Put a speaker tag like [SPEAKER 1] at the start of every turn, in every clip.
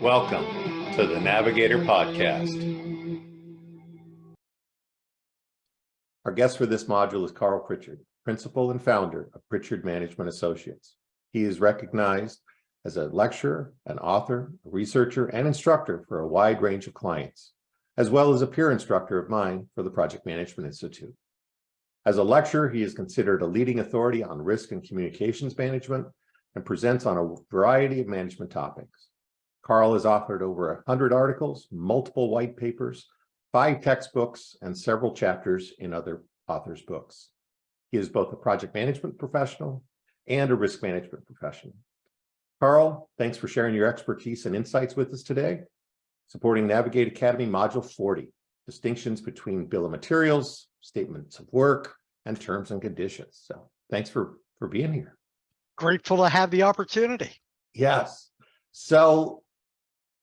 [SPEAKER 1] Welcome to the Navigator podcast. Our guest for this module is Carl Pritchard, principal and founder of Pritchard Management Associates. He is recognized as a lecturer, an author, a researcher, and instructor for a wide range of clients, as well as a peer instructor of mine for the Project Management Institute. As a lecturer, he is considered a leading authority on risk and communications management and presents on a variety of management topics. Carl has authored over 100 articles, multiple white papers, 5 textbooks, and several chapters in other authors' books. He is both a project management professional and a risk management professional. Carl, thanks for sharing your expertise and insights with us today. Supporting Navigate Academy Module 40, Distinctions Between Bill of Materials, Statements of Work, and Terms and Conditions. So thanks for being here.
[SPEAKER 2] Grateful to have the opportunity.
[SPEAKER 1] Yes. So,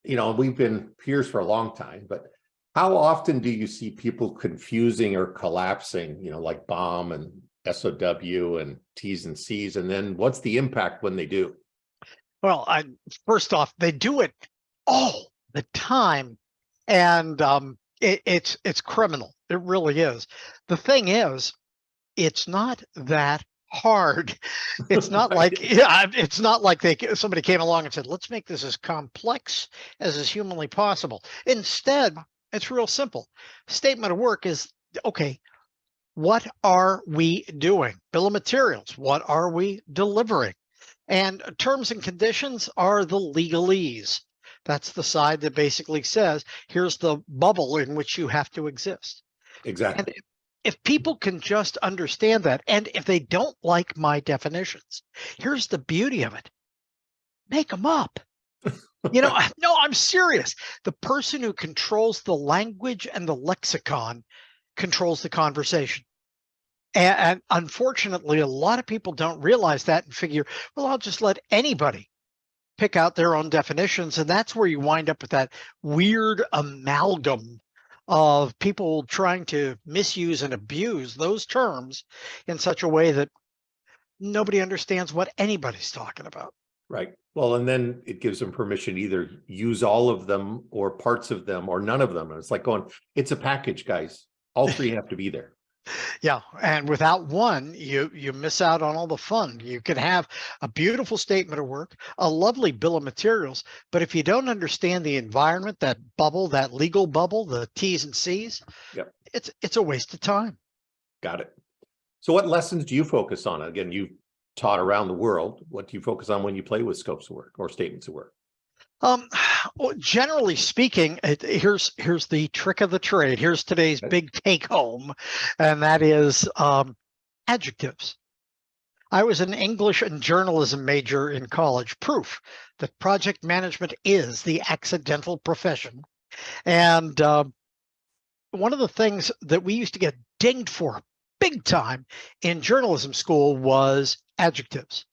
[SPEAKER 1] we've been peers for a long time, but how often do you see people confusing or collapsing, like BOM and SOW and T's and C's? And then what's the impact when they do?
[SPEAKER 2] Well, first off, they do it all the time. And it's criminal. It really is. The thing is, it's not that hard. It's not like somebody came along and said, let's make this as complex as is humanly possible. Instead, it's real simple. Statement of work is, okay, what are we doing? Bill of materials, what are we delivering? And terms and conditions are the legalese. That's the side that basically says, here's the bubble in which you have to exist.
[SPEAKER 1] Exactly.
[SPEAKER 2] And if people can just understand that, and if they don't like my definitions, here's the beauty of it. Make them up. No, I'm serious. The person who controls the language and the lexicon controls the conversation. And unfortunately, a lot of people don't realize that and figure, well, I'll just let anybody pick out their own definitions. And that's where you wind up with that weird amalgam of people trying to misuse and abuse those terms in such a way that nobody understands what anybody's talking about.
[SPEAKER 1] Right. Well, and then it gives them permission to either use all of them or parts of them or none of them. And it's like going, it's a package, guys. All 3 have to be there.
[SPEAKER 2] Yeah, and without one, you miss out on all the fun. You can have a beautiful statement of work, a lovely bill of materials, but if you don't understand the environment, that bubble, that legal bubble, the T's and C's,
[SPEAKER 1] Yep.
[SPEAKER 2] It's a waste of time.
[SPEAKER 1] Got it. So what lessons do you focus on? Again, you've taught around the world. What do you focus on when you play with scopes of work or statements of work?
[SPEAKER 2] Well, generally speaking, here's the trick of the trade. Here's today's big take home, and that is adjectives. I was an English and journalism major in college. Proof that project management is the accidental profession. And one of the things that we used to get dinged for big time in journalism school was adjectives.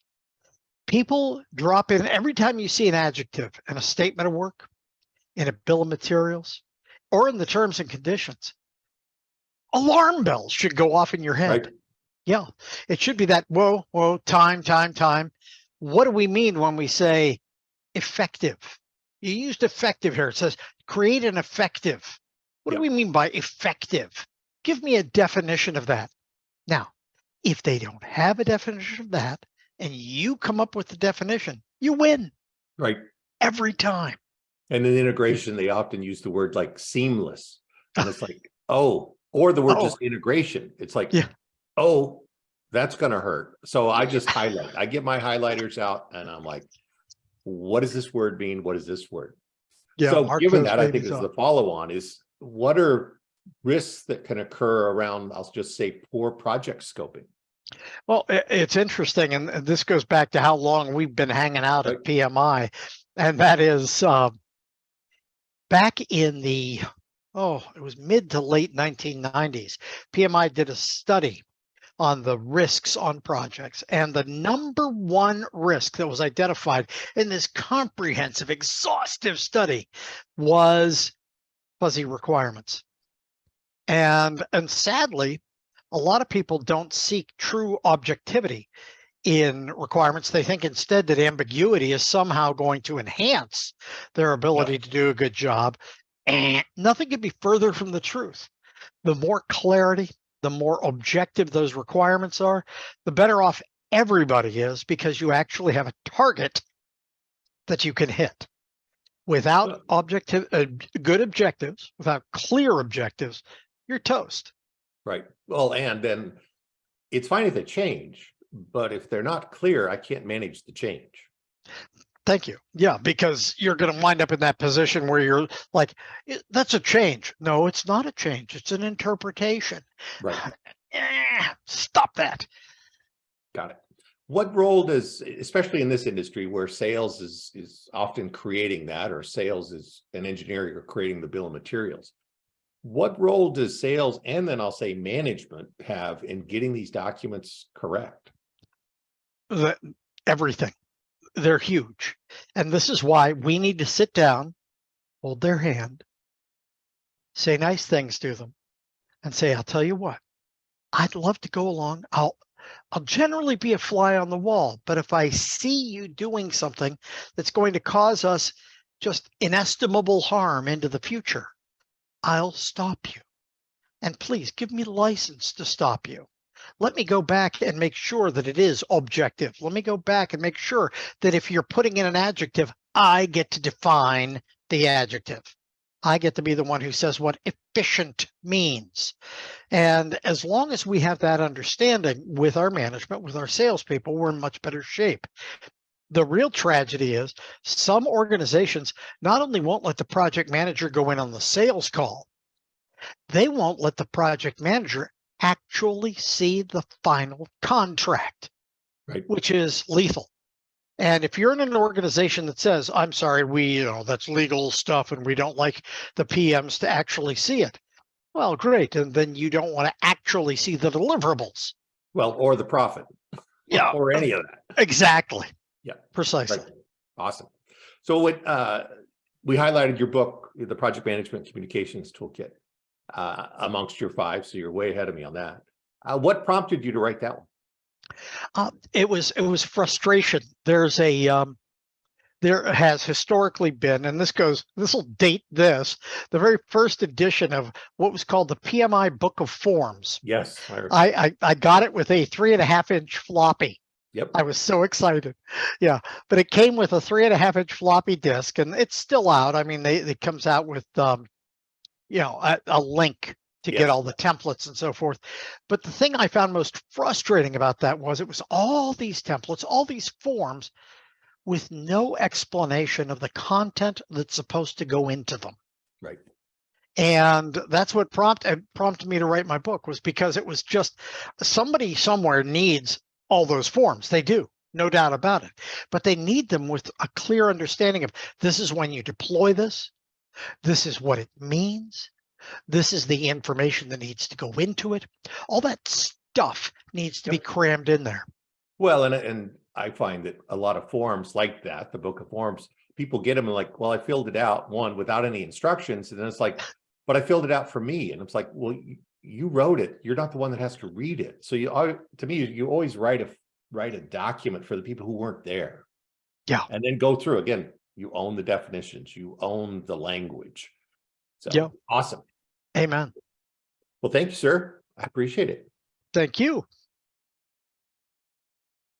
[SPEAKER 2] People drop in every time you see an adjective in a statement of work, in a bill of materials, or in the terms and conditions. Alarm bells should go off in your head. Right. Yeah, it should be that, whoa, time. What do we mean when we say effective? You used effective here. It says create an effective. What do we mean by effective? Give me a definition of that. Now, if they don't have a definition of that, and you come up with the definition, you win.
[SPEAKER 1] Right.
[SPEAKER 2] Every time.
[SPEAKER 1] And in integration, they often use the word like seamless. And it's like, or the word just integration. It's like, that's going to hurt. So I just highlight. I get my highlighters out and I'm like, what does this word mean? What is this word? Yeah, so given that, I think is the follow-on is what are risks that can occur around, I'll just say, poor project scoping?
[SPEAKER 2] Well, it's interesting, and this goes back to how long we've been hanging out at PMI, and that is back in the, it was mid to late 1990s, PMI did a study on the risks on projects, and the number one risk that was identified in this comprehensive, exhaustive study was fuzzy requirements. And sadly, a lot of people don't seek true objectivity in requirements. They think instead that ambiguity is somehow going to enhance their ability to do a good job. And nothing could be further from the truth. The more clarity, the more objective those requirements are, the better off everybody is, because you actually have a target that you can hit. Without good objectives, without clear objectives, you're toast.
[SPEAKER 1] Right. Well, and then it's fine if they change, but if they're not clear, I can't manage the change.
[SPEAKER 2] Thank you. Yeah, because you're going to wind up in that position where you're like, that's a change. No, it's not a change. It's an interpretation.
[SPEAKER 1] Right.
[SPEAKER 2] Stop that.
[SPEAKER 1] Got it. What role does, especially in this industry where sales is often creating that, or sales is an engineering or creating the bill of materials, what role does sales and then I'll say management have in getting these documents correct?
[SPEAKER 2] Everything. They're huge. And this is why we need to sit down, hold their hand, say nice things to them, and say, I'll tell you what, I'd love to go along. I'll generally be a fly on the wall, but if I see you doing something that's going to cause us just inestimable harm into the future, I'll stop you. And please give me license to stop you. Let me go back and make sure that it is objective. Let me go back and make sure that if you're putting in an adjective, I get to define the adjective. I get to be the one who says what efficient means. And as long as we have that understanding with our management, with our salespeople, we're in much better shape. The real tragedy is some organizations not only won't let the project manager go in on the sales call, they won't let the project manager actually see the final contract,
[SPEAKER 1] right,
[SPEAKER 2] which is lethal. And if you're in an organization that says, I'm sorry, that's legal stuff and we don't like the PMs to actually see it, well, great. And then you don't want to actually see the deliverables.
[SPEAKER 1] Well, or the profit.
[SPEAKER 2] Yeah.
[SPEAKER 1] Or any of that.
[SPEAKER 2] Exactly.
[SPEAKER 1] Yeah.
[SPEAKER 2] Precisely.
[SPEAKER 1] Right. Awesome. So what we highlighted your book, the Project Management Communications Toolkit, amongst your 5. So you're way ahead of me on that. What prompted you to write that one?
[SPEAKER 2] It was frustration. There has historically been, and this will date this, the very first edition of what was called the PMI Book of Forms.
[SPEAKER 1] Yes.
[SPEAKER 2] I got it with a 3.5-inch floppy.
[SPEAKER 1] Yep.
[SPEAKER 2] I was so excited. Yeah. But it came with a 3.5-inch floppy disk, and it's still out. I mean, it comes out with, a link to get all the templates and so forth. But the thing I found most frustrating about that was it was all these templates, all these forms with no explanation of the content that's supposed to go into them.
[SPEAKER 1] Right.
[SPEAKER 2] And that's what prompted me to write my book, was because it was just somebody somewhere needs all those forms. They do, no doubt about it. But they need them with a clear understanding of this is when you deploy this. This is what it means. This is the information that needs to go into it. All that stuff needs to be crammed in there.
[SPEAKER 1] Well, and I find that a lot of forms like that, the Book of Forms, people get them and like, well, I filled it out, one, without any instructions. And then it's like, but I filled it out for me. And it's like, well, you wrote it. You're not the one that has to read it. So to me, you always write a document for the people who weren't there.
[SPEAKER 2] Yeah.
[SPEAKER 1] And then go through again. You own the definitions. You own the language. So awesome.
[SPEAKER 2] Amen.
[SPEAKER 1] Well, thank you, sir. I appreciate it.
[SPEAKER 2] Thank you.